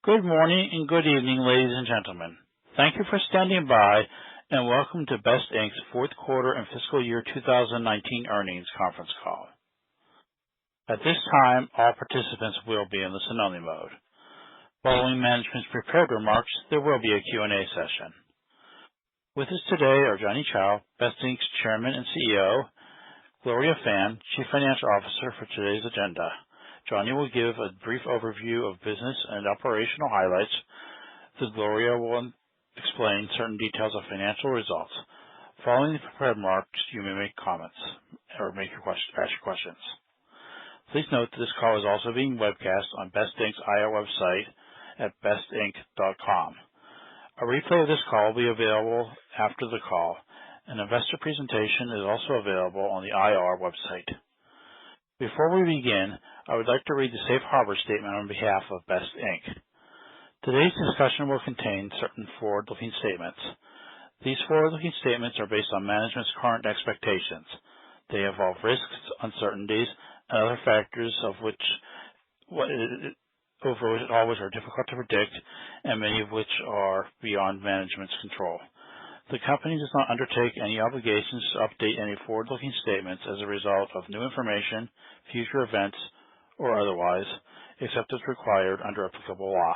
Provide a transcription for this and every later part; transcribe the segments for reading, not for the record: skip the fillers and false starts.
Good morning and good evening, ladies and gentlemen. Thank you for standing by, and welcome to Best Inc.'s fourth quarter and fiscal year 2019 earnings conference call. At this time, all participants will be in listen-only mode. Following management's prepared remarks, there will be a Q&A session. With us today are Johnny Chou, Best Inc.'s Chairman and CEO, Gloria Fan, Chief Financial Officer for today's agenda. Johnny will give a brief overview of business and operational highlights. Gloria will explain certain details of financial results. Following the prepared remarks, you may make comments or ask your questions. Please note that this call is also being webcast on Best Inc.'s IR website at bestinc.com. A replay of this call will be available after the call. An investor presentation is also available on the IR website. Before we begin, I would like to read the Safe Harbor statement on behalf of Best Inc. Today's discussion will contain certain forward-looking statements. These forward-looking statements are based on management's current expectations. They involve risks, uncertainties, and other factors of which all which are difficult to predict, and many of which are beyond management's control. The company does not undertake any obligations to update any forward-looking statements as a result of new information, future events, or otherwise, except as required under applicable law.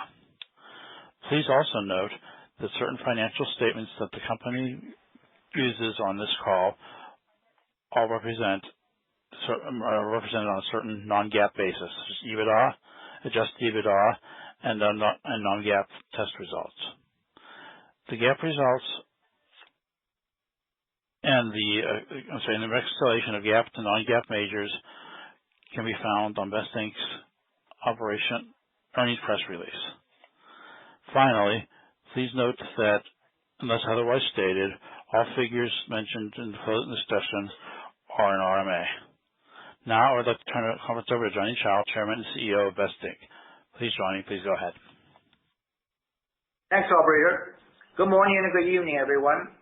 Please also note that certain financial statements that the company uses on this call are represented on a certain non-GAAP basis, such as EBITDA, adjusted EBITDA, and non-GAAP test results. The GAAP results and the reconciliation of GAAP to non-GAAP measures can be found on Best Inc.'s earnings press release. Finally, please note that, unless otherwise stated, all figures mentioned in the discussion are in RMA. Now, I would like to turn the conference over to Johnny Chou, Chairman and CEO of Best Inc. Please, Johnny, please go ahead. Thanks, operator. Good morning and good evening, everyone.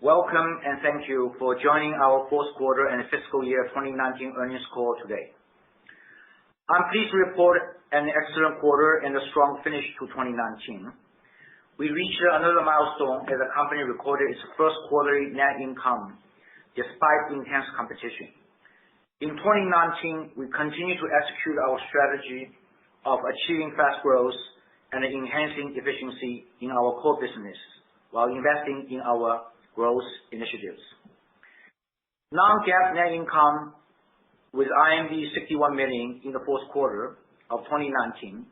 Welcome and thank you for joining our fourth quarter and fiscal year 2019 earnings call today. I'm pleased to report an excellent quarter and a strong finish to 2019. We reached another milestone as the company recorded its first quarterly net income despite intense competition. In 2019, we continue to execute our strategy of achieving fast growth and enhancing efficiency in our core business while investing in our growth initiatives. Non-GAAP net income with RMB 61 million in the fourth quarter of 2019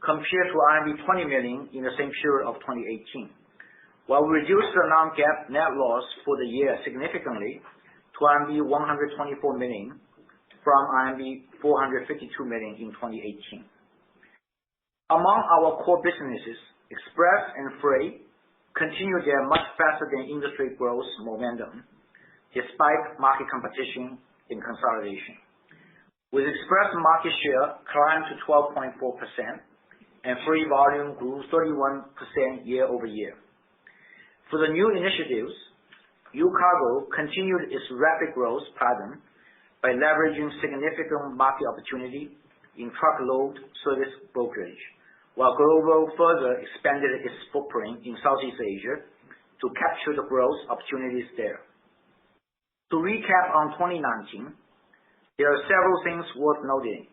compared to RMB 20 million in the same period of 2018. While we reduced the non-GAAP net loss for the year significantly to RMB 124 million from RMB 452 million in 2018. Among our core businesses, Express and Freight continue their much faster than industry growth momentum despite market competition and consolidation. With Express market share climbed to 12.4% and Freight volume grew 31% year over year. For the new initiatives, UCargo continued its rapid growth pattern by leveraging significant market opportunity in truckload service brokerage, while Global further expanded its footprint in Southeast Asia to capture the growth opportunities there. To recap on 2019, there are several things worth noting.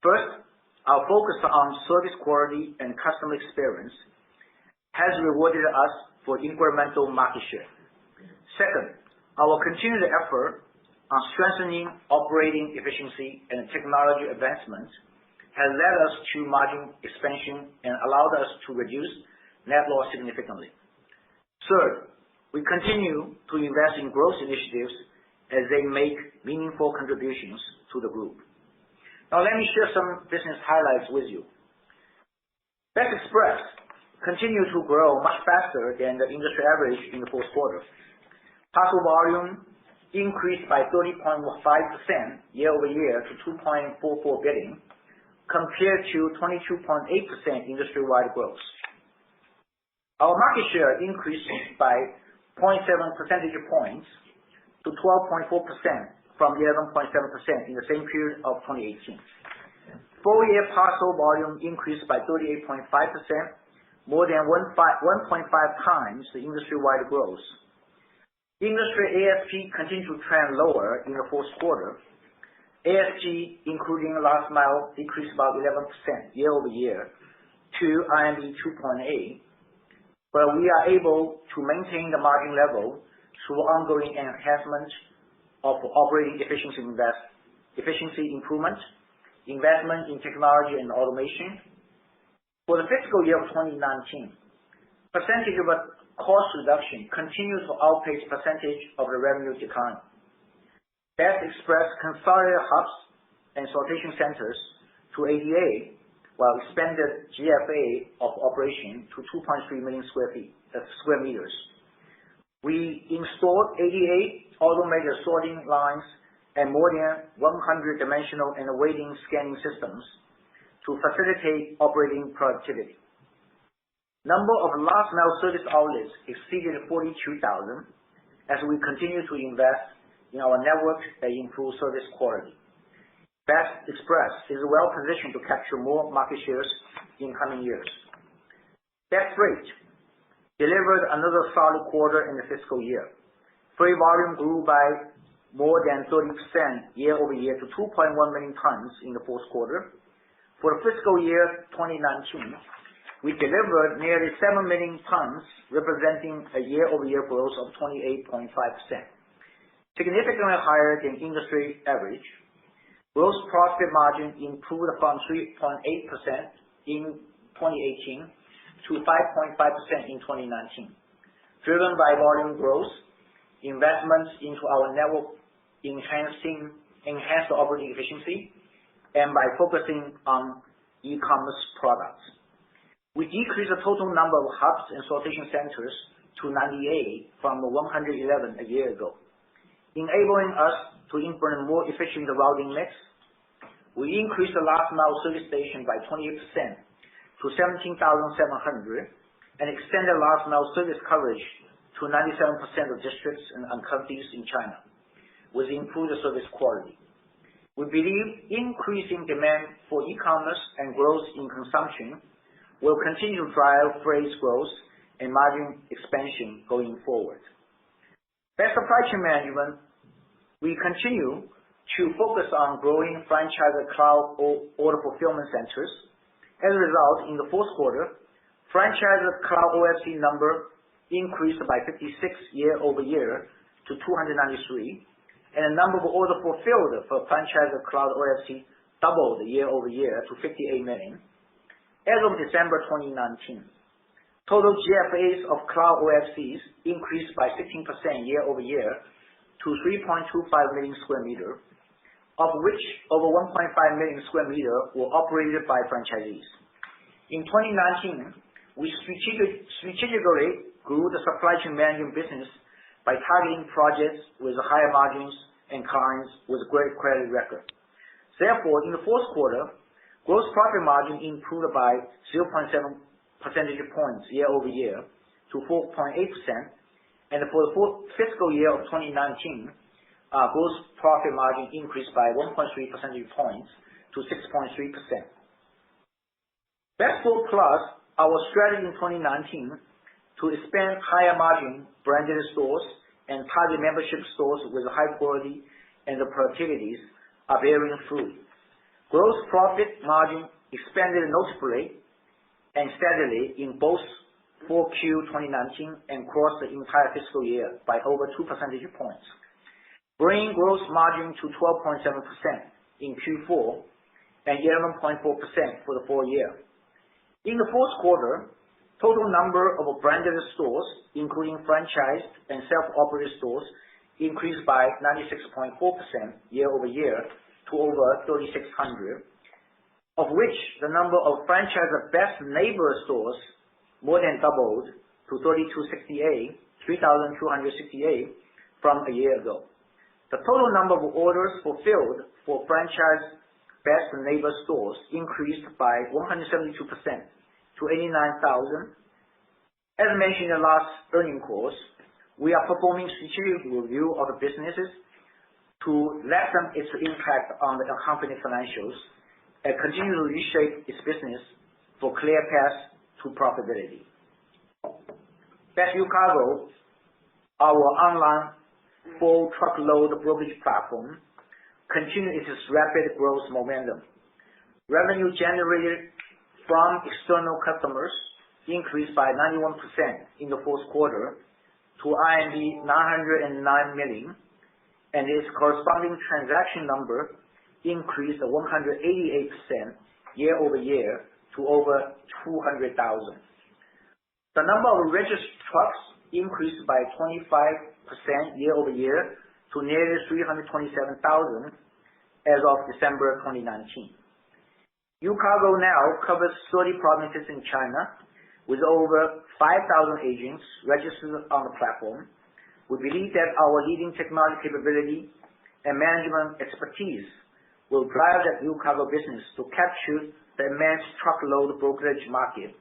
First, our focus on service quality and customer experience has rewarded us for incremental market share. Second, our continued effort on strengthening operating efficiency and technology advancement has led us to margin expansion and allowed us to reduce net loss significantly. Third, we continue to invest in growth initiatives as they make meaningful contributions to the group. Now let me share some business highlights with you. Best Express continued to grow much faster than the industry average in the fourth quarter. Parcel volume increased by 30.5% year over year to 2.44 billion, compared to 22.8% industry-wide growth. Our market share increased by 0.7 percentage points to 12.4% from 11.7% in the same period of 2018. full-year parcel volume increased by 38.5%, more than 1.5 times the industry-wide growth. Industry ASP continued to trend lower in the fourth quarter. ASP, including last mile, decreased about 11% year-over-year to 2.8, but we are able to maintain the margin level through ongoing enhancement of operating efficiency improvement, investment in technology and automation. For the fiscal year of 2019, percentage of cost reduction continues to outpace percentage of the revenue decline. Best Express consolidated hubs and sortation centers to 88, while expanded GFA of operation to 2.3 million square meters. We installed 88 automated sorting lines and more than 100 dimensional and weighting scanning systems to facilitate operating productivity. Number of last mile service outlets exceeded 42,000 as we continue to invest in our network that improves service quality. Best Express is well positioned to capture more market shares in coming years. Best Freight delivered another solid quarter in the fiscal year. Freight volume grew by more than 30% year-over-year to 2.1 million tons in the fourth quarter. For the fiscal year 2019, we delivered nearly 7 million tons, representing a year-over-year growth of 28.5%, significantly higher than industry average. Gross profit margin improved from 3.8% in 2018 to 5.5% in 2019, driven by volume growth, investments into our network, enhanced operating efficiency, and by focusing on e-commerce products. We decreased the total number of hubs and sortation centers to 98 from 111 a year ago, enabling us to implement more efficient routing mix. We increased the last mile service station by 28% to 17,700 and extended last mile service coverage to 97% of districts and counties in China, with improved service quality. We believe increasing demand for e-commerce and growth in consumption will continue to drive freight growth and margin expansion going forward. Best Supply Chain Management, we continue to focus on growing franchise cloud order fulfillment centers. As a result, in the fourth quarter, franchise cloud OFC number increased by 56 year-over-year to 293, and the number of orders fulfilled for franchise cloud OFC doubled year-over-year to 58 million. As of December 2019, total GFAs of cloud OFCs increased by 16% year-over-year to 3.25 million square meters, of which over 1.5 million square meters were operated by franchisees. In 2019, we strategically grew the supply chain management business by targeting projects with higher margins and clients with great credit record. Therefore, in the fourth quarter, gross profit margin improved by 0.7 percentage points year-over-year to 4.8%, and for the fiscal year of 2019, gross profit margin increased by 1.3 percentage points to 6.3%. Best Food Plus, our strategy in 2019 to expand higher margin branded stores and target membership stores with high quality and the productivities are bearing fruit. Gross profit margin expanded notably and steadily in both 4Q 2019 and across the entire fiscal year by over 2 percentage points, bringing gross margin to 12.7% in Q4 and 11.4% for the full year. In the fourth quarter, total number of branded stores, including franchised and self-operated stores, increased by 96.4% year-over-year to over 3,600, of which the number of franchise Best Neighbor stores more than doubled to 3,268 from a year ago. The total number of orders fulfilled for franchise Best Neighbor stores increased by 172% to 89,000. As mentioned in the last earnings calls, we are performing strategic review of the businesses to lessen its impact on the company financials and continue to reshape its business for clear paths to profitability. Best UCargo, our online full truckload brokerage platform, continued its rapid growth momentum. Revenue generated from external customers increased by 91% in the fourth quarter to 909 million, and its corresponding transaction number increased 188% year-over-year to over 200,000. The number of registered trucks increased by 25% year-over-year to nearly 327,000 as of December 2019. UCargo now covers 30 provinces in China with over 5,000 agents registered on the platform. We believe that our leading technology capability and management expertise will drive that UCargo business to capture the immense truckload brokerage market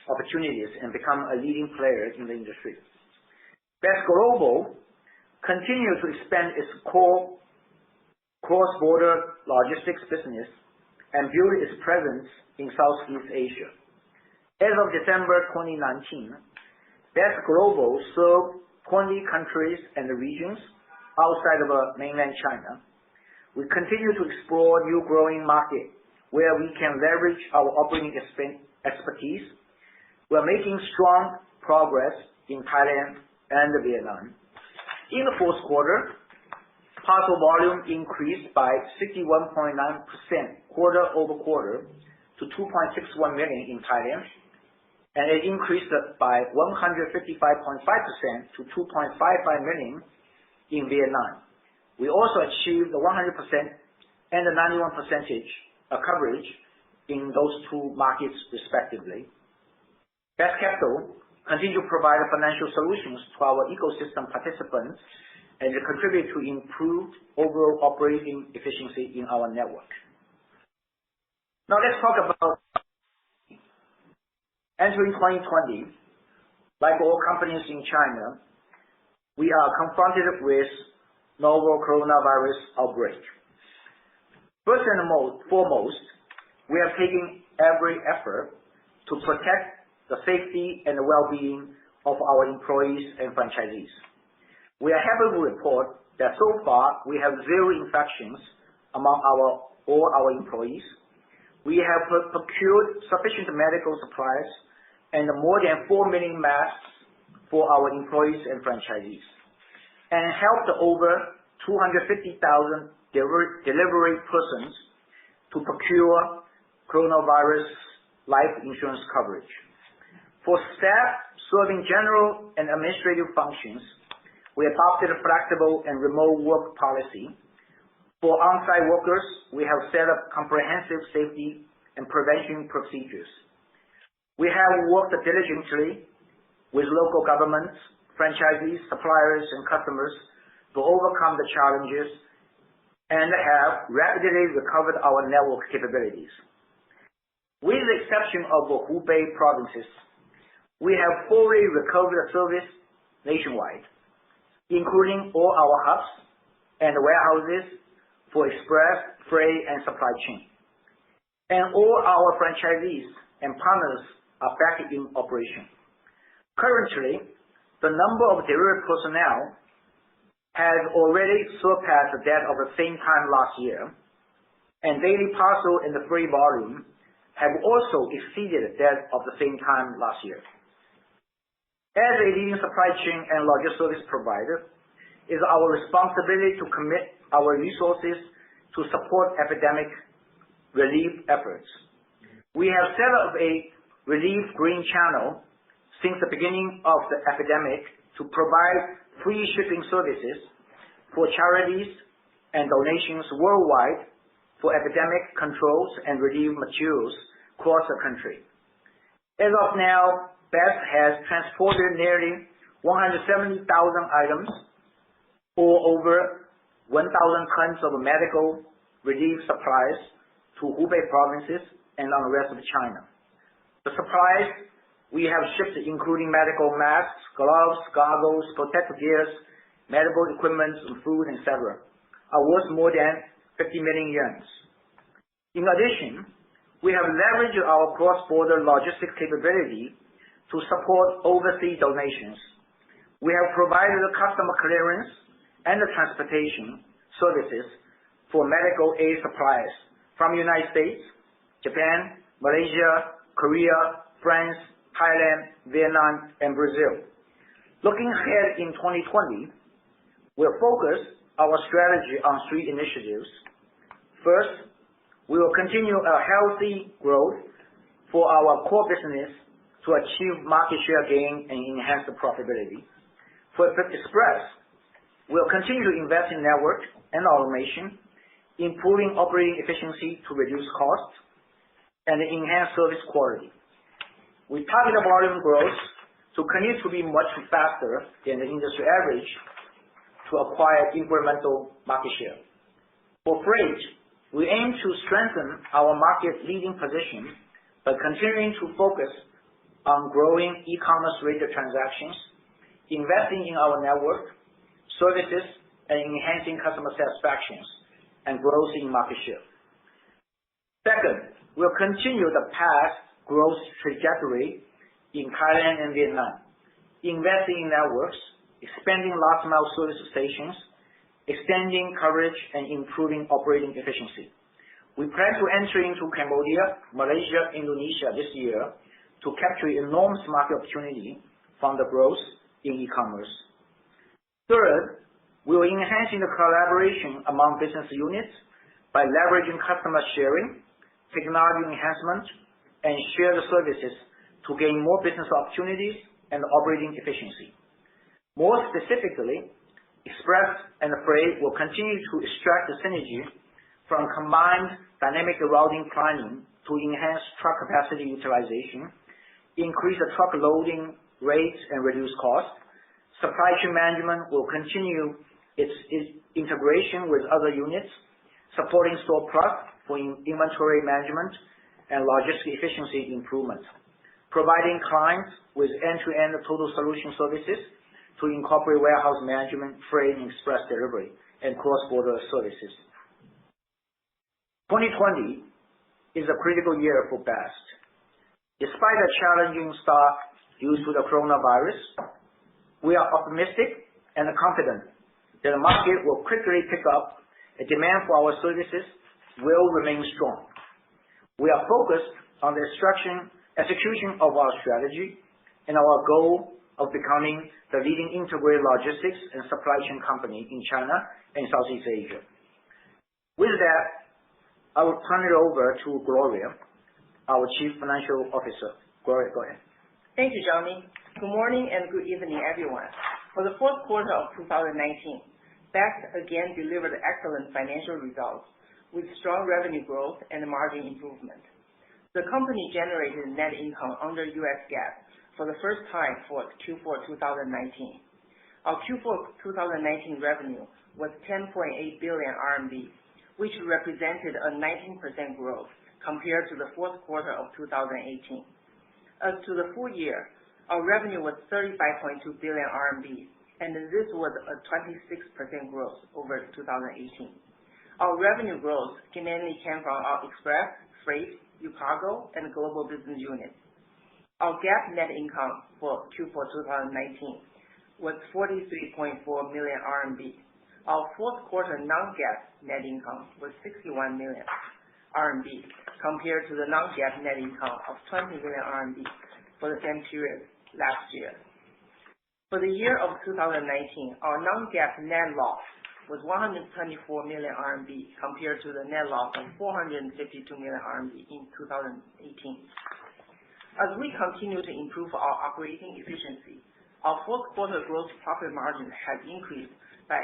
opportunities and become a leading player in the industry. Best Global continued to expand its core cross-border logistics business and build its presence in Southeast Asia. As of December 2019, Best Global served 20 countries and regions outside of mainland China. We continue to explore new growing markets where we can leverage our operating expertise. We are making strong progress in Thailand and Vietnam. In the fourth quarter, parcel volume increased by 61.9% quarter-over-quarter to 2.61 million in Thailand, and it increased by 155.5% to 2.55 million in Vietnam. We also achieved 100% and 91% coverage in those two markets respectively. Best Capital continue to provide financial solutions to our ecosystem participants and to contribute to improved overall operating efficiency in our network. Now let's talk about entering 2020. Like all companies in China, we are confronted with novel coronavirus outbreak. First and foremost, we are taking every effort to protect the safety and the well-being of our employees and franchisees. We are happy to report that so far we have 0 infections among all our employees. We have procured sufficient medical supplies and more than 4 million masks for our employees and franchisees, and helped over 250,000 delivery persons to procure coronavirus life insurance coverage. For staff serving general and administrative functions, we adopted a flexible and remote work policy. For on-site workers, we have set up comprehensive safety and prevention procedures. We have worked diligently with local governments, franchisees, suppliers, and customers to overcome the challenges and have rapidly recovered our network capabilities. With the exception of the Hubei provinces, we have fully recovered service nationwide, including all our hubs and warehouses for express, freight, and supply chain. And all our franchisees and partners are back in operation. Currently, the number of delivery personnel has already surpassed that of the same time last year, and daily parcel and the freight volume have also exceeded that of the same time last year. As a leading supply chain and logistics service provider, it is our responsibility to commit our resources to support epidemic relief efforts. We have set up a relief green channel since the beginning of the epidemic to provide free shipping services for charities and donations worldwide for epidemic controls and relief materials across the country. As of now, BEST has transported nearly 170,000 items or over 1,000 tons of medical relief supplies to Hubei provinces and on the rest of China. The supplies we have shipped, including medical masks, gloves, goggles, protective gears, medical equipment, food, etc., are worth more than 50 million yuan. In addition, we have leveraged our cross-border logistics capability to support overseas donations. We have provided customer clearance and transportation services for medical aid supplies from the United States, Japan, Malaysia, Korea, France, Thailand, Vietnam, and Brazil. Looking ahead in 2020, we'll focus our strategy on 3 initiatives. First, we will continue a healthy growth for our core business to achieve market share gain and enhance the profitability. For Express, we'll continue to invest in network and automation, improving operating efficiency to reduce costs and enhance service quality. We target volume growth to continue to be much faster than the industry average to acquire incremental market share. For Freight, we aim to strengthen our market-leading position by continuing to focus on growing e-commerce-related transactions, investing in our network, services, and enhancing customer satisfaction and growth in market share. Second, we'll continue the past growth trajectory in Thailand and Vietnam, investing in networks, expanding last-mile service stations, extending coverage, and improving operating efficiency. We plan to enter into Cambodia, Malaysia, Indonesia this year to capture enormous market opportunity from the growth in e-commerce. Third, we will enhance the collaboration among business units by leveraging customer sharing, technology enhancement, and shared services to gain more business opportunities and operating efficiency. More specifically, Express and Freight will continue to extract the synergy from combined dynamic routing planning to enhance truck capacity utilization, increase the truck loading rates, and reduce costs. Supply chain management will continue its integration with other units, supporting Store Plus for inventory management and logistic efficiency improvement, providing clients with end-to-end total solution services to incorporate warehouse management, freight, and express delivery, and cross-border services. 2020 is a critical year for BEST. Despite a challenging start due to the coronavirus, we are optimistic and confident that the market will quickly pick up and demand for our services will remain strong. We are focused on the execution of our strategy and our goal of becoming the leading integrated logistics and supply chain company in China and Southeast Asia. With that, I will turn it over to Gloria, our Chief Financial Officer. Gloria, go ahead. Thank you, Johnny. Good morning and good evening, everyone. For the fourth quarter of 2019, BEST again delivered excellent financial results with strong revenue growth and margin improvement. The company generated net income under US GAAP for the first time for Q4 2019. Our Q4 2019 revenue was 10.8 billion RMB, which represented a 19% growth compared to the fourth quarter of 2018. As to the full year, our revenue was 35.2 billion RMB, and this was a 26% growth over 2018. Our revenue growth mainly came from our Express, Freight, UCargo, and Global Business Units. Our GAAP net income for Q4 2019 was 43.4 million RMB. Our fourth quarter non-GAAP net income was 61 million RMB compared to the non-GAAP net income of 20 million RMB for the same period last year. For the year of 2019, our non-GAAP net loss was 124 million RMB compared to the net loss of 452 million RMB in 2018. As we continue to improve our operating efficiency, our fourth quarter gross profit margin has increased by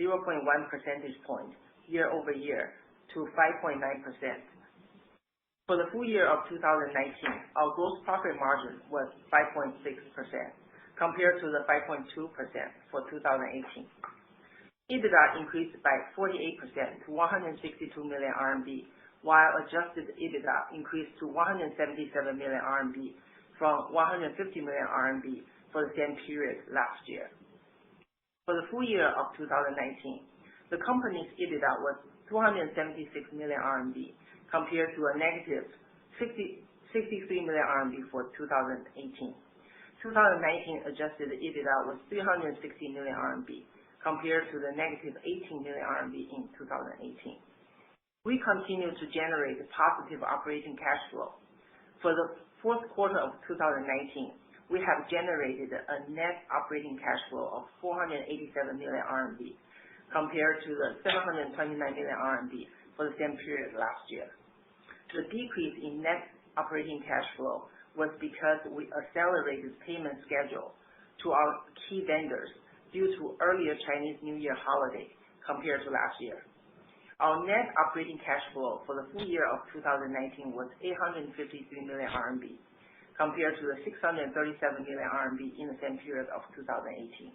0.1 percentage point year over year to 5.9%. For the full year of 2019, our gross profit margin was 5.6% compared to the 5.2% for 2018. EBITDA increased by 48% to 162 million RMB, while adjusted EBITDA increased to 177 million RMB from 150 million RMB for the same period last year. For the full year of 2019, the company's EBITDA was 276 million RMB compared to a negative 63 million RMB for 2018. 2019 adjusted EBITDA was 360 million RMB compared to the negative 18 million RMB in 2018. We continue to generate positive operating cash flow. For the fourth quarter of 2019, we have generated a net operating cash flow of 487 million RMB compared to the 729 million RMB for the same period last year. The decrease in net operating cash flow was because we accelerated payment schedule to our key vendors due to earlier Chinese New Year holiday compared to last year. Our net operating cash flow for the full year of 2019 was 853 million RMB compared to the 637 million RMB in the same period of 2018.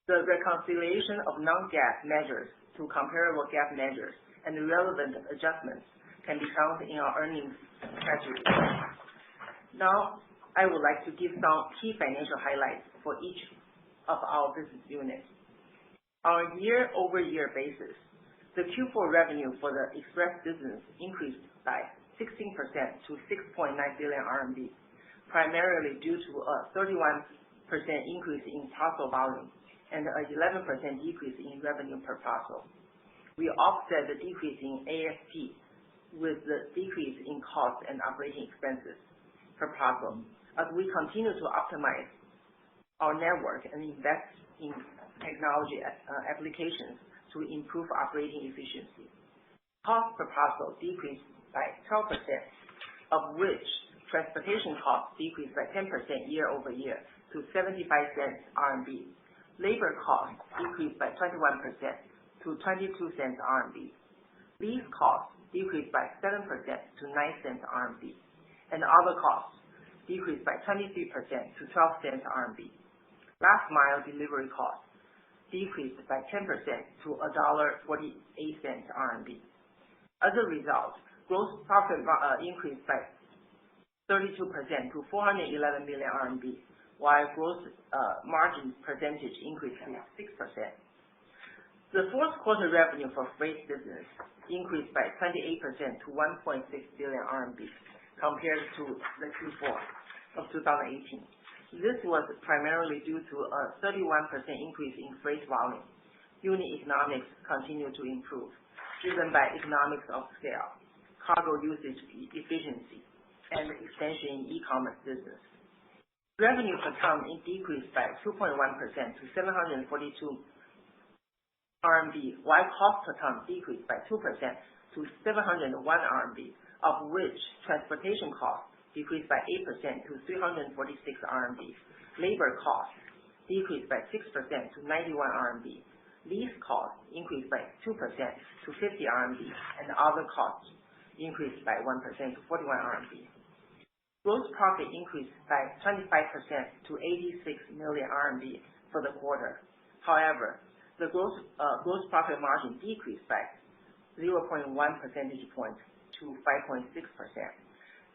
The reconciliation of non-GAAP measures to comparable GAAP measures and the relevant adjustments can be found in our earnings press release. Now, I would like to give some key financial highlights for each of our business units. On a year-over-year basis, the Q4 revenue for the express business increased by 16% to 6.9 billion RMB, primarily due to a 31% increase in parcel volume and a 11% decrease in revenue per parcel. We offset the decrease in ASP with the decrease in cost and operating expenses per parcel as we continue to optimize our network and invest in technology applications to improve operating efficiency. Cost per parcel decreased by 12%, of which transportation costs decreased by 10% year-over-year to 75 cents RMB. Labor costs decreased by 21% to 22 cents RMB. Lease costs decreased by 7% to 9 cents RMB. And other costs decreased by 23% to 12 cents RMB. Last mile delivery costs decreased by 10% to $1.48 RMB. As a result, gross profit increased by 32% to 411 million RMB, while gross margin percentage increased to 6%. The fourth quarter revenue for freight business increased by 28% to 1.6 billion RMB compared to the Q4 of 2018. This was primarily due to a 31% increase in freight volume. Unit economics continued to improve, driven by economics of scale, cargo usage efficiency, and expansion in e-commerce business. Revenue per ton decreased by 2.1% to 742 RMB, while cost per ton decreased by 2% to 701 RMB, of which transportation costs decreased by 8% to 346 RMB. Labor costs decreased by 6% to 91 RMB. Lease costs increased by 2% to 50 RMB, and other costs increased by 1% to 41 RMB. Gross profit increased by 25% to 86 million RMB for the quarter. However, the gross profit margin decreased by 0.1 percentage points to 5.6%.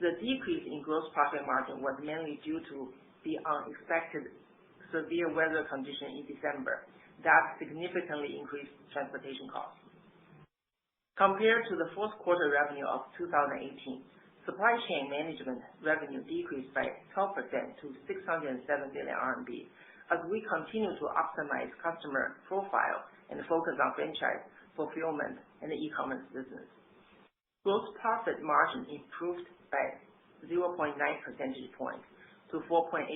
The decrease in gross profit margin was mainly due to the unexpected severe weather condition in December that significantly increased transportation costs. Compared to the fourth quarter revenue of 2018, supply chain management revenue decreased by 12% to 607 million RMB as we continue to optimize customer profile and focus on franchise, fulfillment, and the e-commerce business. Gross profit margin improved by 0.9 percentage points to 4.8%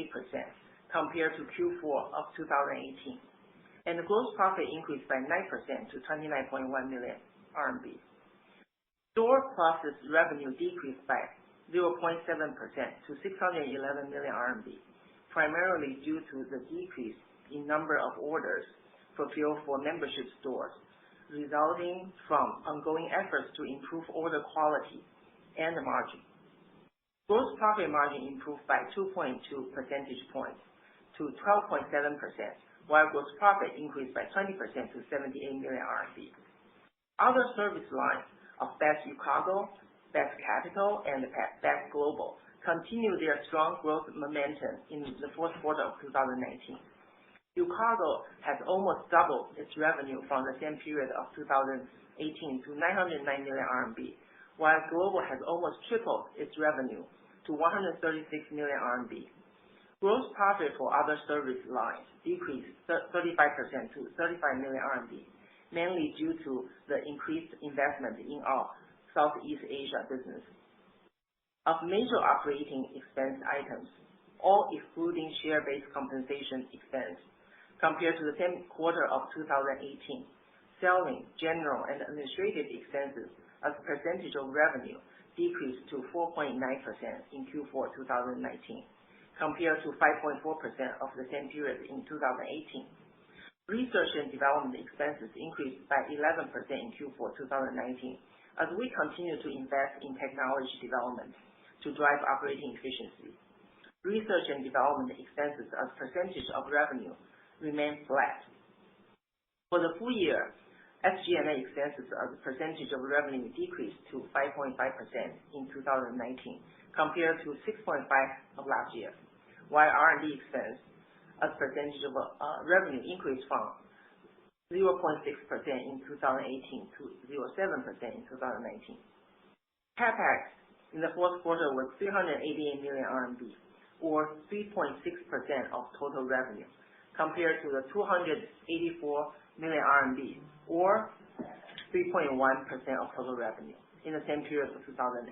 compared to Q4 of 2018, and the gross profit increased by 9% to 29.1 million RMB. Store process revenue decreased by 0.7% to 611 million RMB, primarily due to the decrease in number of orders fulfilled for membership stores, resulting from ongoing efforts to improve order quality and the margin. Gross profit margin improved by 2.2 percentage points to 12.7%, while gross profit increased by 20% to 78 million RMB. Other service lines of Best Cargo, Best Capital, and Best Global continue their strong growth momentum in the fourth quarter of 2019. Cargo has almost doubled its revenue from the same period of 2018 to 909 million RMB, while Global has almost tripled its revenue to 136 million RMB. Gross profit for other service lines decreased 35% to 35 million RMB, mainly due to the increased investment in our Southeast Asia business. Of major operating expense items, all excluding share-based compensation expense, compared to the same quarter of 2018, selling, general, and administrative expenses as a percentage of revenue decreased to 4.9% in Q4 2019, compared to 5.4% of the same period in 2018. Research and development expenses increased by 11% in Q4 2019 as we continue to invest in technology development to drive operating efficiency. Research and development expenses as a percentage of revenue remain flat. For the full year, SG&A expenses as a percentage of revenue decreased to 5.5% in 2019 compared to 6.5% of last year, while R&D expense as a percentage of revenue increased from 0.6% in 2018 to 0.7% in 2019. CapEx in the fourth quarter was 388 million RMB, or 3.6% of total revenue, compared to the 284 million RMB, or 3.1% of total revenue in the same period of 2018.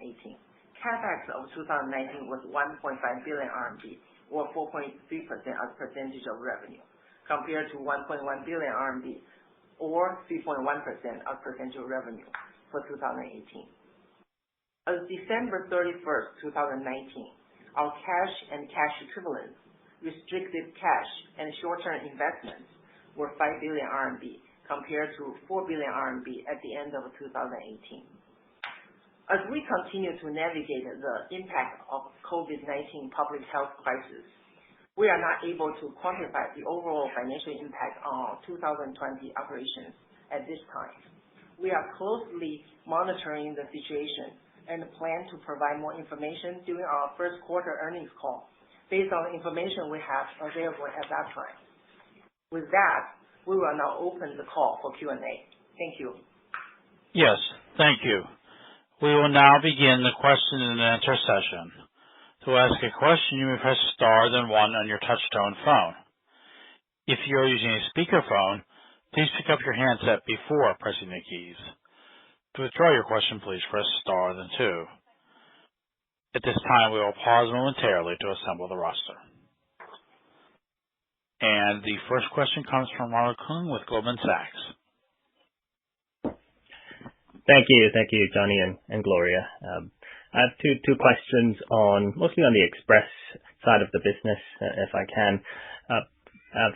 CapEx of 2019 was 1.5 billion RMB, or 4.3% as a percentage of revenue, compared to 1.1 billion RMB, or 3.1% as percentage of revenue for 2018. As December 31st, 2019, our cash and cash equivalents, restricted cash, and short-term investments were 5 billion RMB compared to 4 billion RMB at the end of 2018. As we continue to navigate the impact of COVID-19 public health crisis, we are not able to quantify the overall financial impact on our 2020 operations at this time. We are closely monitoring the situation and plan to provide more information during our first quarter earnings call based on the information we have available at that time. With that, we will now open the call for Q&A. Thank you. Yes, thank you. We will now begin the question and answer session. To ask a question, you may press star then one on your touch-tone phone. If you are using a speakerphone, please pick up your handset before pressing the keys. To withdraw your question, please press star then two. At this time, we will pause momentarily to assemble the roster. And the first question comes from Ronald Keung with Goldman Sachs. Thank you, Johnny and Gloria. I have two questions mostly on the express side of the business, if I can.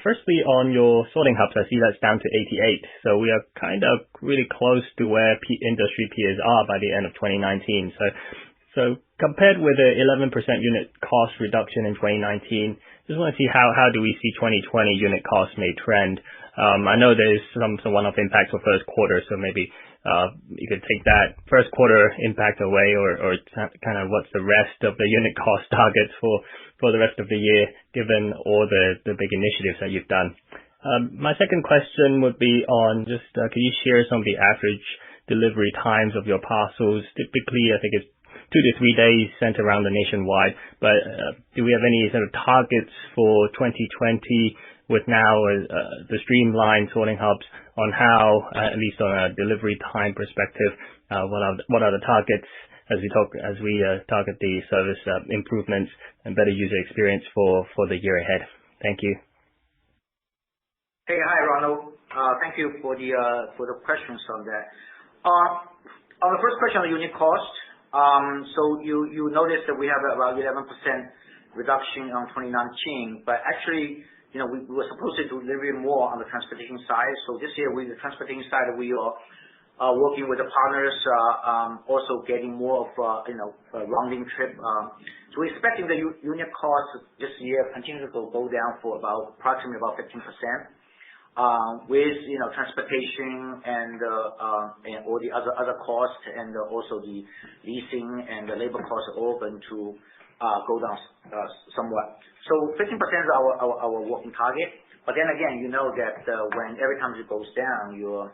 Firstly, on your sorting hubs, I see that's down to 88. So we are kind of really close to where industry peers are by the end of 2019. So compared with the 11% unit cost reduction in 2019, just want to see how do we see 2020 unit costs may trend. I know there's some one-off impact for first quarter, so maybe you could take that first quarter impact away, or kind of what's the rest of the unit cost targets for the rest of the year, given all the big initiatives that you've done. My second question would be on just, can you share some of the average delivery times of your parcels? Typically, I think it's 2 to 3 days sent around the nationwide, but do we have any sort of targets for 2020 with now the streamlined sorting hubs on how, at least on a delivery time perspective, what are the targets as we target the service improvements and better user experience for the year ahead? Thank you. Hey, hi Ronald. Thank you for the questions on that. On the first question on unit cost, so you noticed that we have about 11% reduction on 2019, but actually, we were supposed to deliver more on the transportation side. So this year, with the transportation side, we are working with the partners, also getting more of a rounding trip. So we're expecting the unit cost this year continue to go down for approximately 15%. With transportation and all the other costs, and also the leasing and the labor costs are all going to go down somewhat. So 15% is our working target. But then again, you know that when every time it goes down, your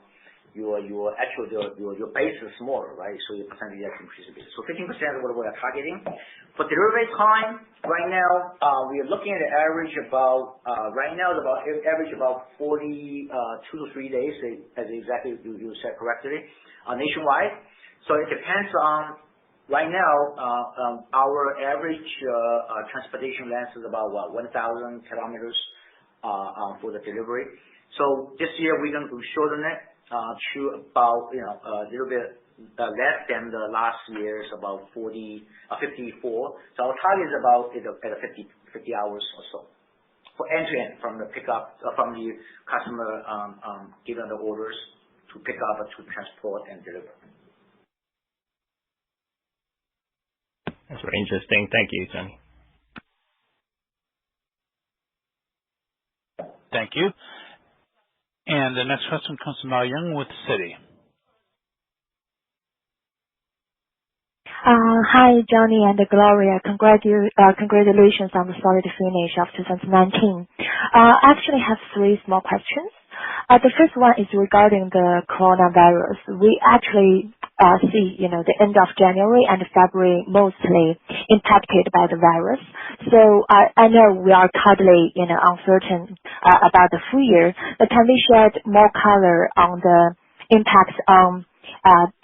your base is smaller, right? So your percentage actually increases a bit. So 15% is what we are targeting. For delivery time, right now we are looking at the average about average about 2 to 3 days, as exactly you said correctly, nationwide. So it depends on. Right now, our average transportation length is about 1,000 kilometers for the delivery. So this year we're going to shorten it to about a little bit less than the last year's about 54. So our target is about at 50 hours or so for end to end, from the pickup from the customer giving the orders to pick up to transport and deliver. That's very interesting. Thank you, Johnny. Thank you. And the next question comes from Mao Young with Citi. Hi, Johnny and Gloria. Congratulations on the solid finish of 2019. I actually have 3 small questions. The first one is regarding the coronavirus. We actually see, the end of January and February mostly impacted by the virus. So I know we are currently, uncertain about the full year, but can we shed more color on the impacts on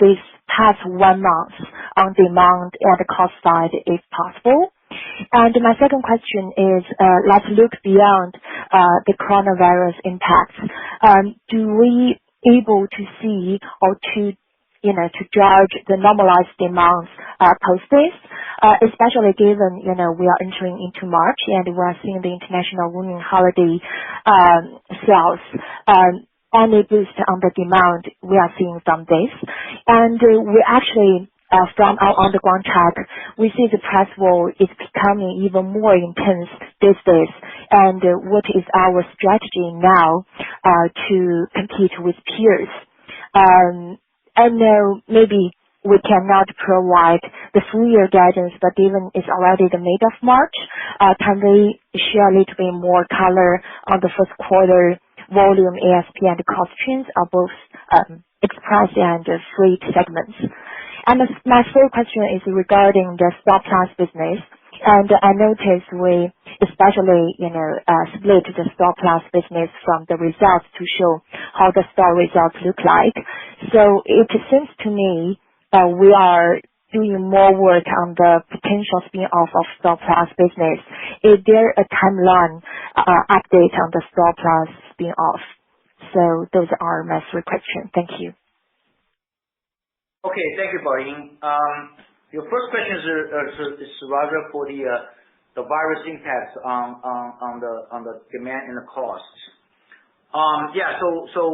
this past 1 month on demand and the cost side, if possible? And my second question is, let's look beyond the coronavirus impacts. Do we able to see or to judge the normalized demands post this, especially given, we are entering into March and we are seeing the international women holiday sales. Any boost on the demand we are seeing from this. And we actually, from our on-the-ground check, we see the price war is becoming even more intense these days. And what is our strategy now to compete with peers? I know maybe we cannot provide the full year guidance, but given it's already the mid of March, can we share a little bit more color on the first quarter volume, ASP, and cost trends of both express and freight segments? And my third question is regarding the Store Plus business. And I noticed we especially, split the Store Plus business from the results to show how the store results look like. So it seems to me we are doing more work on the potential spin-off of Store Plus business. Is there a timeline update on the Store Plus spin-off? So those are my 3 questions. Thank you. Okay, thank you, Barring. Your first question is rather for the virus impacts on the demand and the costs. So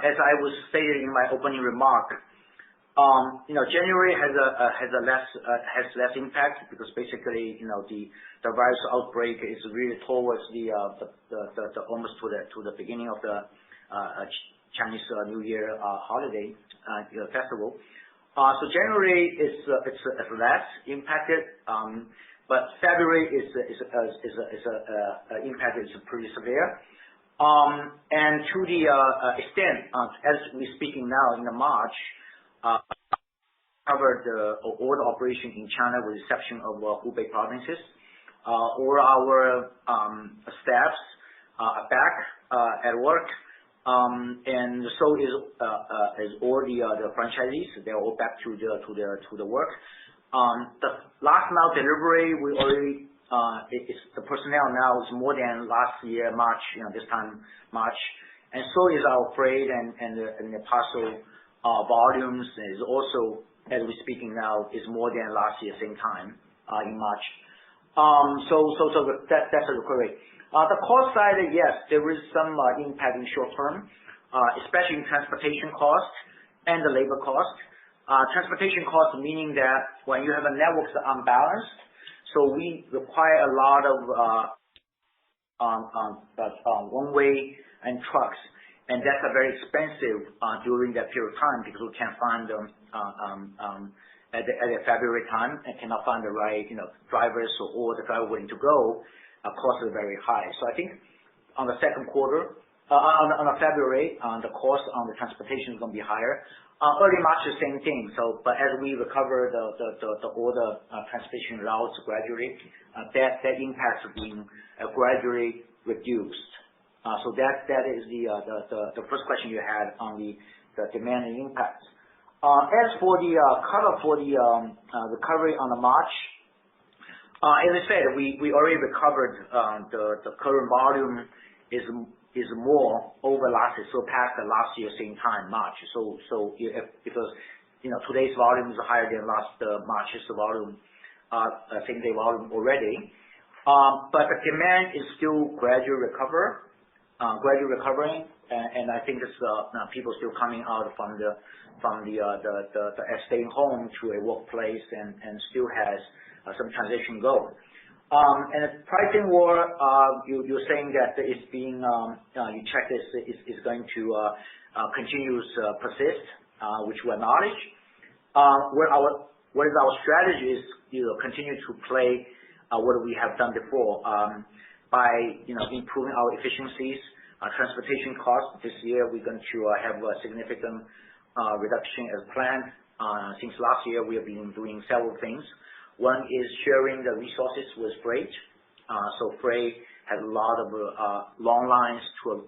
as I was stating in my opening remark, January has less impact because basically the virus outbreak is really towards the almost to the beginning of the Chinese New Year holiday festival. So January it's less impacted, but February is impact is pretty severe. And to the extent as we're speaking now in the March, covered all the operation in China with the exception of Hubei provinces. All our staffs are back at work, and so is all the franchisees. They're all back to the work. The last mile delivery, we already the personnel now is more than last year March, this time March, and so is our freight and the parcel volumes is also, as we're speaking now, is more than last year same time in March. So that's correct. The cost side, yes, there is some impact in short term, especially in transportation cost and the labor cost. Transportation cost meaning that when you have a network that's unbalanced, so we require a lot of one-way and trucks, and that's very expensive during that period of time because we can't find them at the February time and cannot find the right drivers or the driver willing to go. Costs are very high. So I think on the second quarter On February, the cost on the transportation is going to be higher. Early March, the same thing. But as we recover all the transportation routes gradually, that impact is being gradually reduced. So that is the first question you had on the demand and impact. As for the color for the recovery on the March, as I said, we already recovered. The current volume is more over last year, surpassed the last year same time March. So if today's volume is higher than last March's volume, same day volume already. But the demand is still gradually recovering, and I think it's people still coming out from the staying home to a workplace and still has some transition going. And the pricing war, you're saying that it's being, you check this is going to continue to persist, which we acknowledge. What is our strategy is, continue to play what we have done before by, improving our efficiencies, transportation costs. This year we're going to have a significant reduction as planned. Since last year we have been doing several things. One is sharing the resources with freight. So freight has a lot of long lines to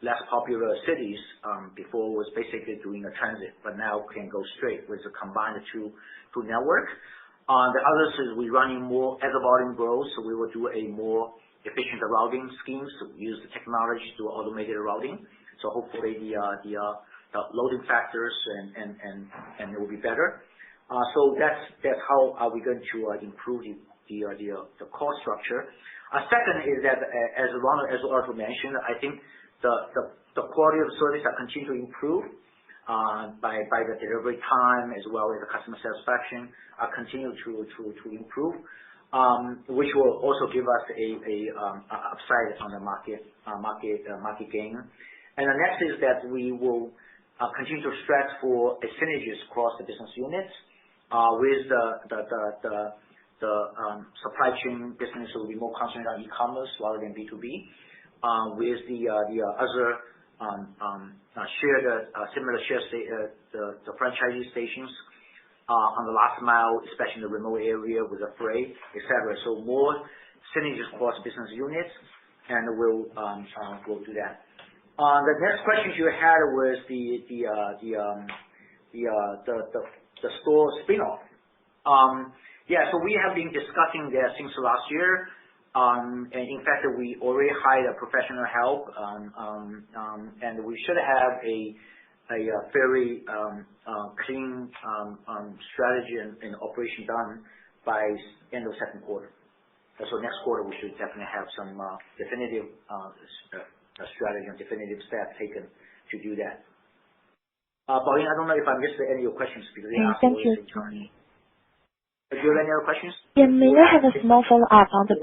less popular cities. Before was basically doing a transit, but now can go straight with the combined two network. The others is we running more as the volume grows, so we will do a more efficient routing schemes. So we use the technology to do automated routing. So hopefully the loading factors and it will be better. So that's how are we going to improve the cost structure. Second is that as Arthur mentioned, I think the quality of service are continue to improve by the delivery time as well as the customer satisfaction continue to improve, which will also give us a upside on the market gain. And the next is that we will continue to stress for a synergies across the business units. With the supply chain business will be more concentrated on e-commerce rather than B2B. With the other the franchisee stations on the last mile, especially in the remote area with the freight, etc. So more synergies across business units, and we'll do that. The next question you had was the store spin-off. So we have been discussing that since last year. And in fact, we already hired a professional help, and we should have a very clean strategy and operation done by end of second quarter. So next quarter we should definitely have some definitive strategy and definitive steps taken to do that. Pauline, I don't know if I missed any of your questions because they asked thank you. Do you have any other questions? Yeah, may I have a small follow-up on the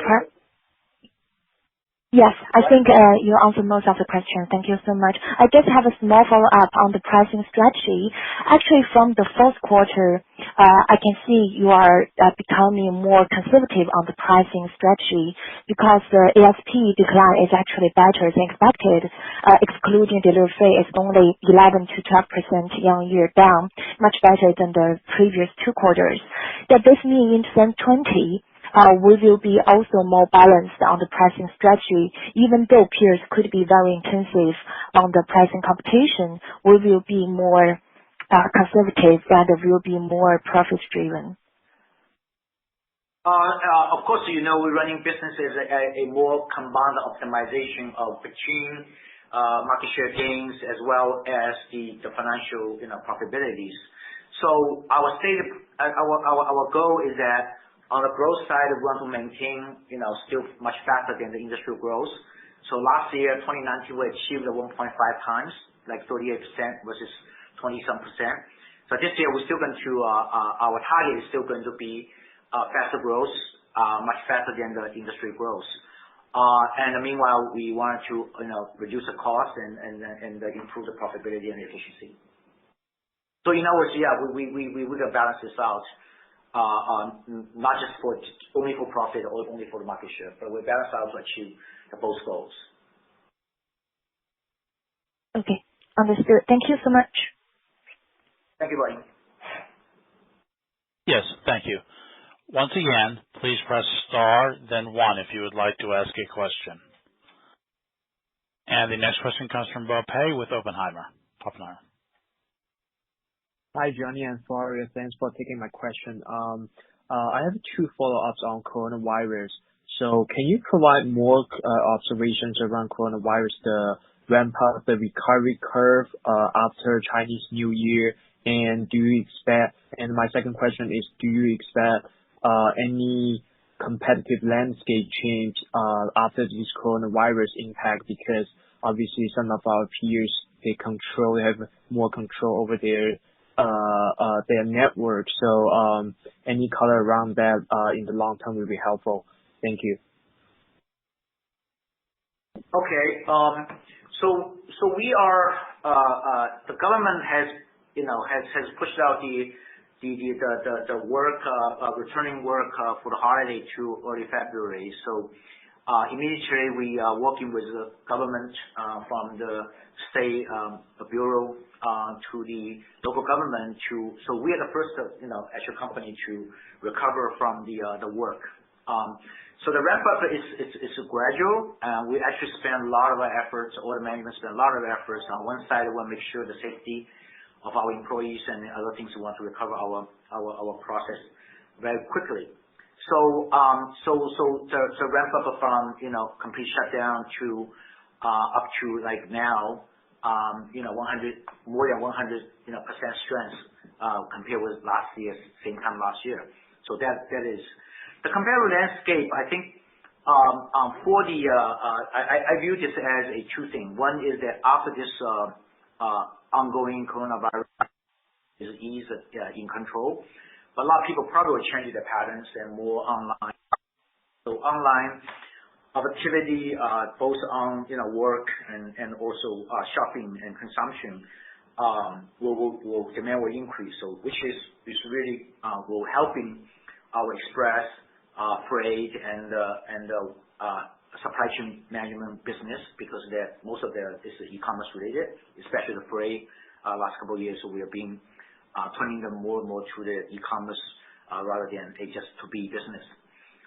Yes, I think you answered most of the questions. Thank you so much. I just have a small follow-up on the pricing strategy. Actually, from the fourth quarter, I can see you are becoming more conservative on the pricing strategy because the ASP decline is actually better than expected. Excluding delivery fee, it's only 11 to 12% year-on-year down, much better than the previous 2 quarters. Does this mean in 2020, we will be also more balanced on the pricing strategy, even though peers could be very intensive on the pricing competition, we will be more conservative and will be more profit-driven? Of course, we're running businesses a more combined optimization of between market share gains as well as the financial profitabilities. So our goal is that on the growth side, we want to maintain, still much faster than the industrial growth. So last year, 2019, we achieved the 1.5 times, like 38% versus 20-some%. So this year, we're still going to, our target is still going to be faster growth, much faster than the industry growth. And meanwhile, we want to, reduce the cost and improve the profitability and efficiency. So in other words, we would have balanced this out. Not just only for profit or only for the market share, but we balance out to achieve both goals. Okay, understood. Thank you so much. Thank you, Buddy. Yes, thank you. Once again, please press star, then 1 if you would like to ask a question. And the next question comes from Bo Pei with Oppenheimer. Hi, Johnny and Gloria. Thanks for taking my question. I have 2 follow-ups on coronavirus. So can you provide more observations around coronavirus, the ramp up, the recovery curve after Chinese New Year? And and my second question is, do you expect any competitive landscape change after this coronavirus impact? Because obviously some of our peers, they have more control over their network. So any color around that in the long term will be helpful. Thank you. Okay. So we are the government has pushed out the work returning work for the holiday to early February. So immediately we are working with the government from the state bureau to the local government so we are the first actual company to recover from the work. So the ramp up is gradual. We actually spend a lot of our efforts, all the management spend a lot of efforts. On one side, we want to make sure the safety of our employees and other things. We want to recover our process very quickly. So the ramp up from complete shutdown to up to like now 100 more than 100% strength compared with last year same time last year. So that is the comparative landscape. I think for the I view this as a two thing. One is that after this ongoing coronavirus is eased in control, but a lot of people probably will change their patterns and more online. So online activity, both on work and also shopping and consumption, demand will increase. So which is really will helping our express freight and supply chain management business, because most of that is e-commerce related, especially the freight. Last couple of years, so we are being turning them more and more to the e-commerce rather than a just to be business.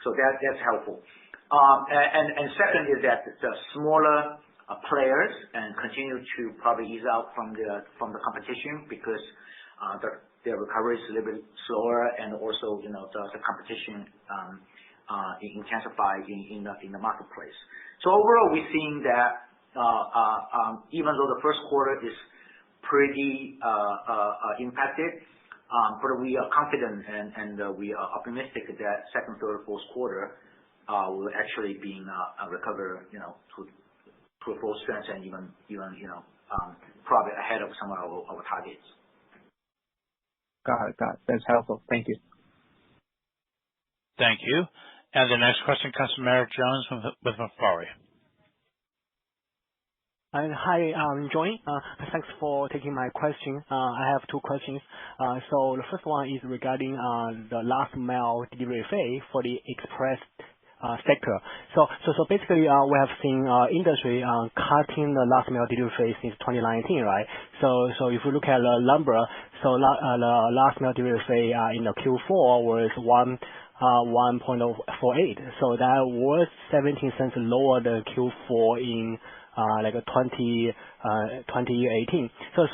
So that's helpful. And second is that the smaller players and continue to probably ease out from the competition, because their recovery is a little bit slower, and also the competition intensify in the marketplace. So overall, we're seeing that even though the first quarter is pretty impacted, but we are confident and we are optimistic that second, third, fourth quarter will actually be recover to full strength and even probably ahead of some of our targets. Got it. That's helpful. Thank you. Thank you. And the next question comes from Eric Jones with Macquarie. Hi, Johnny. Thanks for taking my question. I have 2 questions. So the first one is regarding the last mile delivery fee for the express sector. So basically, we have seen industry cutting the last mile delivery fee since 2019, right? So if you look at the number, so the last mile delivery fee in the Q4 was 1.48. So that was 17 cents lower than Q4 in 2018. So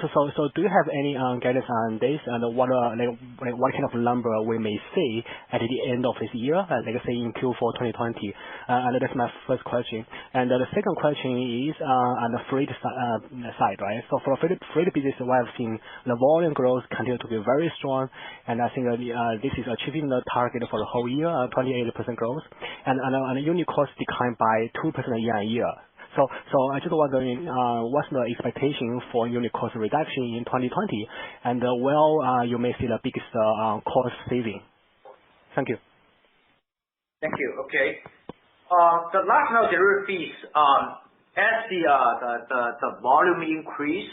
do you have any guidance on this, and what kind of number we may see at the end of this year, say in Q4 2020? And that's my first question. And the second question is on the freight side, right? So for freight business, we have seen the volume growth continue to be very strong, and I think this is achieving the target for the whole year, 28% growth, and the unit cost declined by 2% year on year. So I just wondering what's the expectation for unit cost reduction in 2020, and you may see the biggest cost saving. Thank you. Thank you. Okay. The last mile delivery fees, as the volume increase,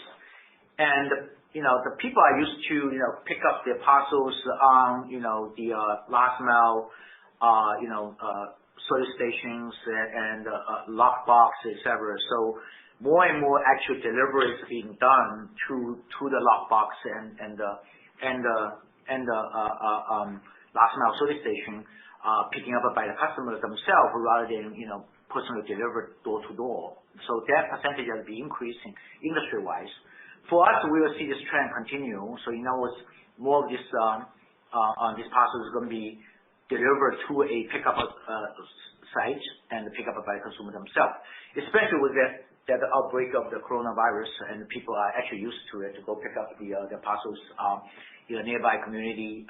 and the people are used to pick up their parcels on the last mile service stations and lockbox, etc. So more and more actual deliveries being done to the lockbox and last mile service station, picking up by the customers themselves rather than personally delivered door to door. So that percentage has been increasing industry wise. For us, we will see this trend continue. So more of this parcels is going to be delivered to a pickup site and pick up by the consumer themselves, especially with that outbreak of the coronavirus, and people are actually used to it to go pick up the parcels nearby community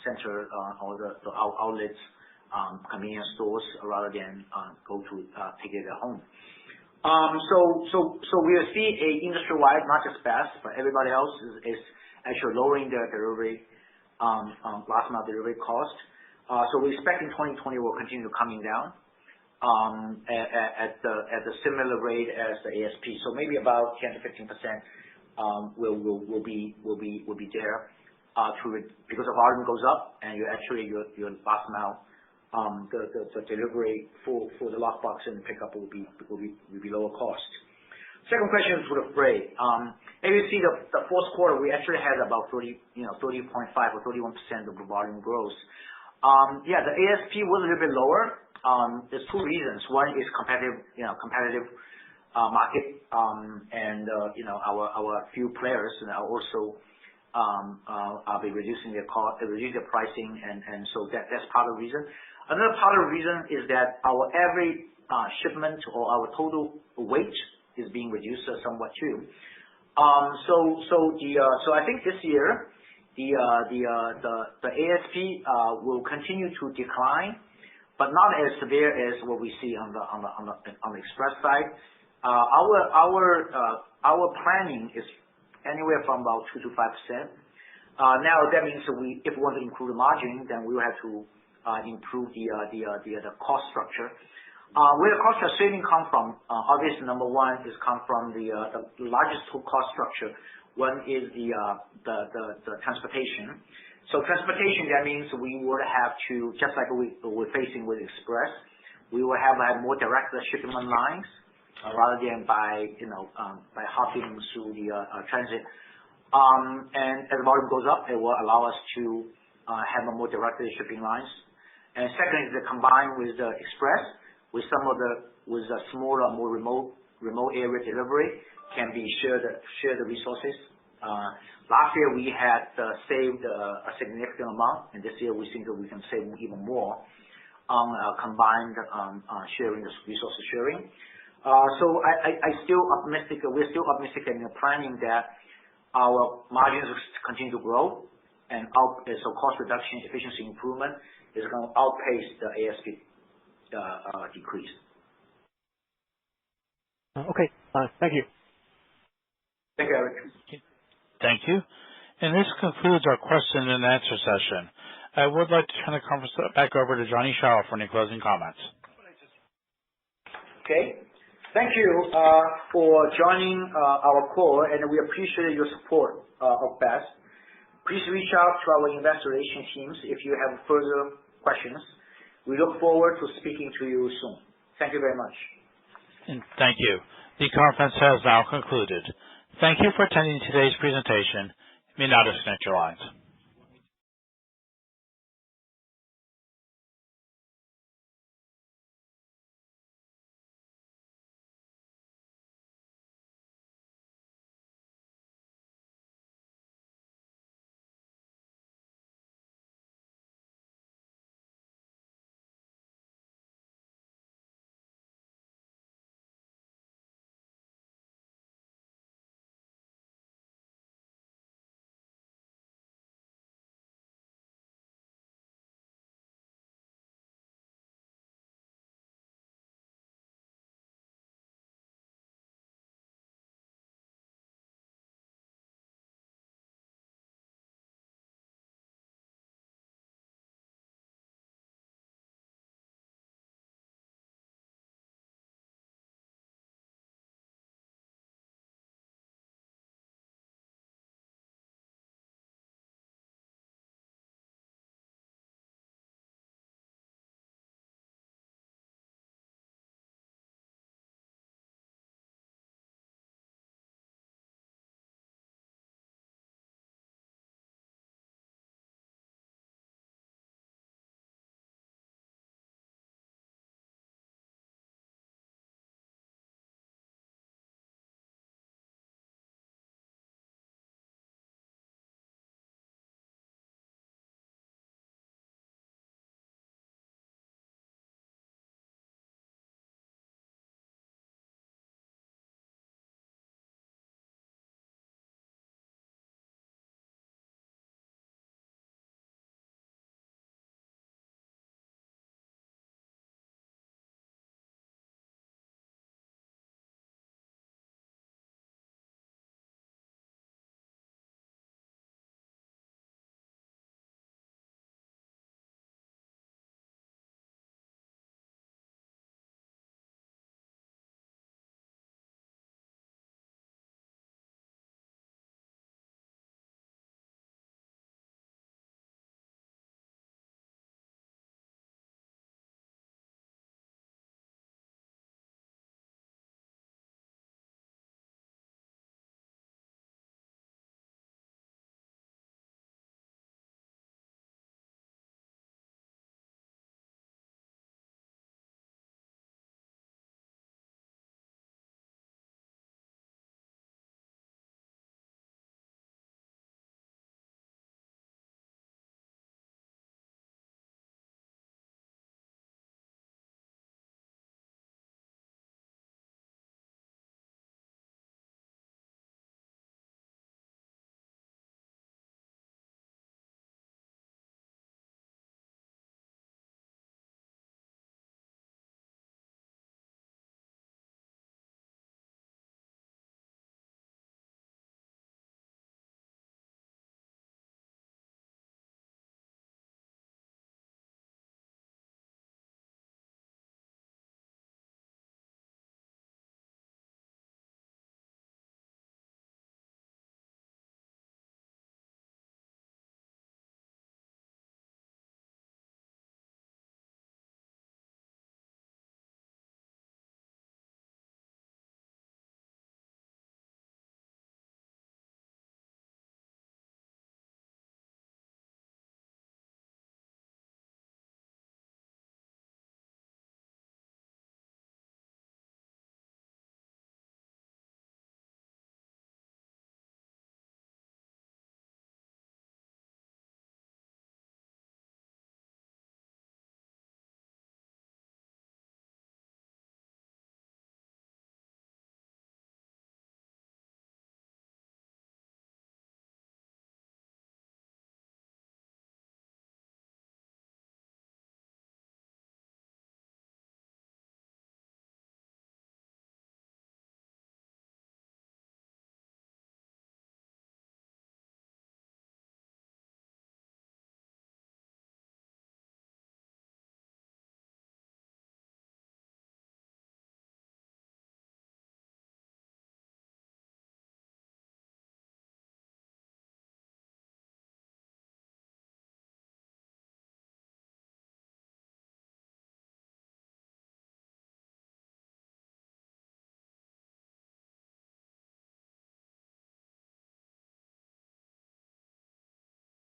center or the outlets, convenience stores, rather than go to take it at home. So we will see a industry-wide, not just Best, but everybody else is actually lowering their delivery last mile delivery cost. So we expect in 2020 will continue coming down at the similar rate as the ASP. So maybe about 10 to 15% will be there because the volume goes up and your last mile the delivery for the lockbox and the pickup will be lower cost. Second question is for the freight. If you see the fourth quarter, we actually had about 30.5 or 31% of the volume growth. The ASP was a little bit lower. There's two reasons. One is competitive market, and our few players are also I'll be reducing their cost, reducing the pricing, and so that's part of the reason. Another part of the reason is that our every shipment or our total weight is being reduced somewhat too. So I think this year the ASP will continue to decline, but not as severe as what we see on the express side. Our planning is anywhere from about 2 to 5%. Now that means if we want to improve the margin, then we will have to improve the cost structure. Where the cost saving come from? Obviously, number one is come from the largest two cost structure. One is the transportation. So transportation, that means we would have to, just like we're facing with Express, we will have more direct shipment lines rather than by hopping through the transit. And as the volume goes up, it will allow us to have a more direct shipping lines. And second is the combined with the Express, with a smaller, more remote area delivery, can be share the resources. Last year we had saved a significant amount, and this year we think that we can save even more on combined sharing, resources sharing. So I still optimistic. We're still optimistic in the planning that our margins will continue to grow, and so cost reduction, efficiency improvement is going to outpace the ASP decrease. Okay. Thank you. Thank you, Eric. Thank you. And this concludes our question and answer session. I would like to turn the conference back over to Johnny Chou for any closing comments. Okay. Thank you for joining our call, and we appreciate your support of Best. Please reach out to our investor relations teams if you have further questions. We look forward to speaking to you soon. Thank you very much. And thank you. The conference has now concluded. Thank you for attending today's presentation. You may now disconnect your lines.